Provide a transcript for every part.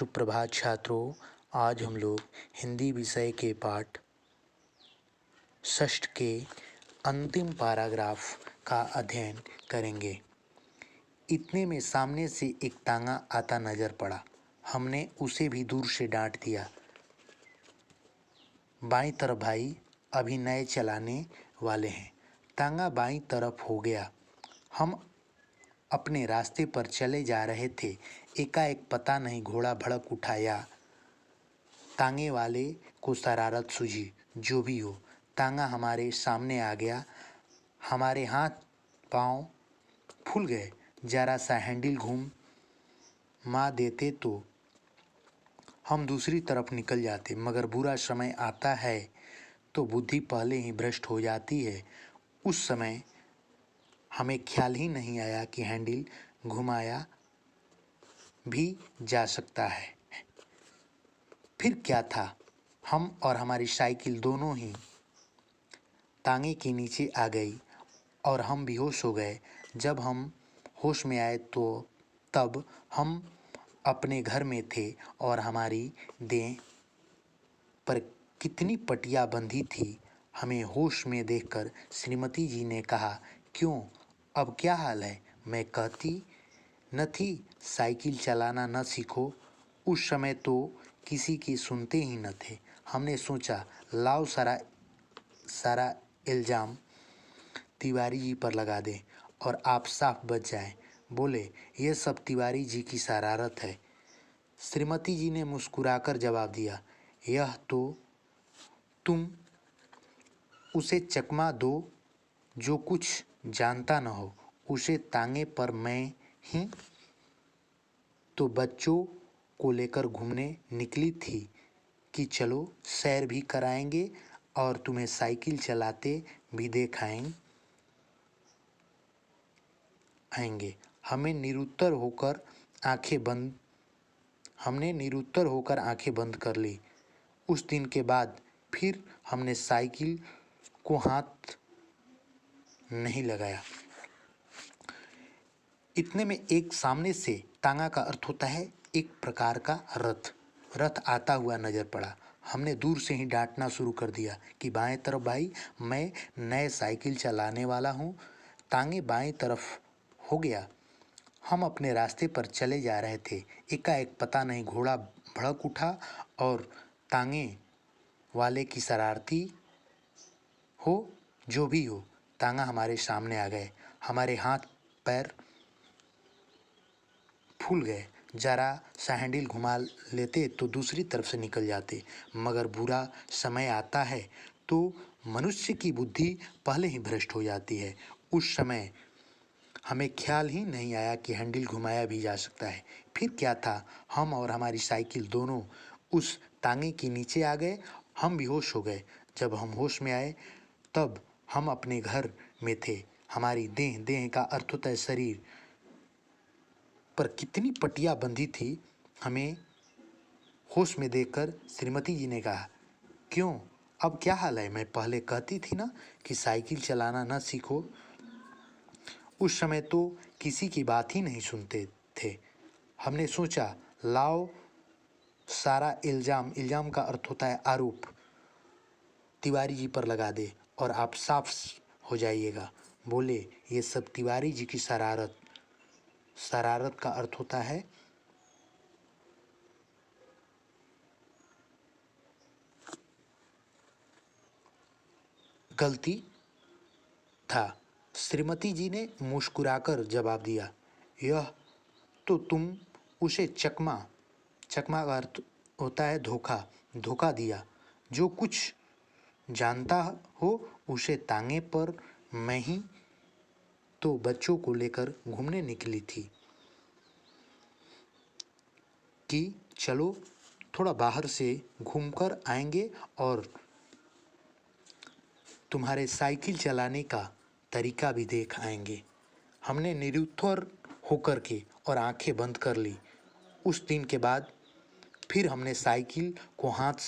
सुप्रभात छात्रों। आज हम लोग हिंदी विषय के पाठ 6 के अंतिम पैराग्राफ का अध्ययन करेंगे। इतने में सामने से एक तांगा आता नजर पड़ा। हमने उसे भी दूर से डांट दिया, बाईं तरफ भाई, अभी नए चलाने वाले हैं। तांगा बाईं तरफ हो गया। हम अपने रास्ते पर चले जा रहे थे। एकाएक पता नहीं घोड़ा भड़क उठा या तांगे वाले को शरारत सूझी। जो भी हो, तांगा हमारे सामने आ गया। हमारे हाथ पांव फूल गए। जरा सा हैंडल घुमा देते तो हम दूसरी तरफ निकल जाते, मगर बुरा समय आता है तो बुद्धि पहले ही भ्रष्ट हो जाती है। उस समय हमें ख्याल ही नहीं आया कि हैंडल घुमाया भी जा सकता है। फिर क्या था, हम और हमारी साइकिल दोनों ही तांगे के नीचे आ गई और हम बेहोश हो गए। जब हम होश में आए तो तब हम अपने घर में थे और हमारी देह पर कितनी पटिया बंधी थी। हमें होश में देखकर श्रीमती जी ने कहा, क्यों, अब क्या हाल है? मैं कहती न थी साइकिल चलाना न सीखो। उस समय तो किसी की सुनते ही न थे। हमने सोचा लाओ सारा इल्ज़ाम तिवारी जी पर लगा दें और आप साफ बच जाएं। बोले, ये सब तिवारी जी की शरारत है। श्रीमती जी ने मुस्कुराकर जवाब दिया, यह तो तुम उसे चकमा दो जो कुछ जानता न हो। उसे तांगे पर मैं ही तो बच्चों को लेकर घूमने निकली थी कि चलो सैर भी कराएंगे और तुम्हें साइकिल चलाते भी दिखाएंगे। हमने निरुत्तर होकर आंखें बंद कर ली। उस दिन के बाद फिर हमने साइकिल को हाथ नहीं लगाया। इतने में एक सामने से, तांगा का अर्थ होता है एक प्रकार का रथ आता हुआ नजर पड़ा। हमने दूर से ही डांटना शुरू कर दिया कि बाएं तरफ भाई, मैं नए साइकिल चलाने वाला हूँ। तांगे बाएं तरफ हो गया। हम अपने रास्ते पर चले जा रहे थे। एकाएक पता नहीं घोड़ा भड़क उठा और तांगे वाले की शरारती हो, जो भी हो, तांगा हमारे सामने आ गए। हमारे हाथ पैर फूल गए। जरा सा हैंडल घुमा लेते तो दूसरी तरफ से निकल जाते, मगर बुरा समय आता है तो मनुष्य की बुद्धि पहले ही भ्रष्ट हो जाती है। उस समय हमें ख्याल ही नहीं आया कि हैंडल घुमाया भी जा सकता है। फिर क्या था, हम और हमारी साइकिल दोनों उस तांगे के नीचे आ गए। हम बेहोश हो गए। जब हम होश में आए तब हम अपने घर में थे। हमारी देह का अर्थ होता है शरीर पर कितनी पटिया बंधी थी। हमें होश में देखकर श्रीमती जी ने कहा, क्यों, अब क्या हाल है? मैं पहले कहती थी ना कि साइकिल चलाना न सीखो। उस समय तो किसी की बात ही नहीं सुनते थे। हमने सोचा लाओ सारा इल्ज़ाम का अर्थ होता है आरोप, तिवारी जी पर लगा दे और आप साफ हो जाइएगा। बोले, ये सब तिवारी जी की शरारत का अर्थ होता है गलती था। श्रीमती जी ने मुस्कुराकर जवाब दिया, यह तो तुम उसे चकमा का अर्थ होता है धोखा दिया। जो कुछ जानता हो उसे तांगे पर मैं ही तो बच्चों को लेकर घूमने निकली थी कि चलो थोड़ा बाहर से घूमकर आएंगे और तुम्हारे साइकिल चलाने का तरीका भी देख आएंगे। हमने निरुत्तर होकर के और आंखें बंद कर ली। उस दिन के बाद फिर हमने साइकिल को हाथ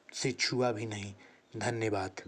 से छुआ भी नहीं। धन्यवाद।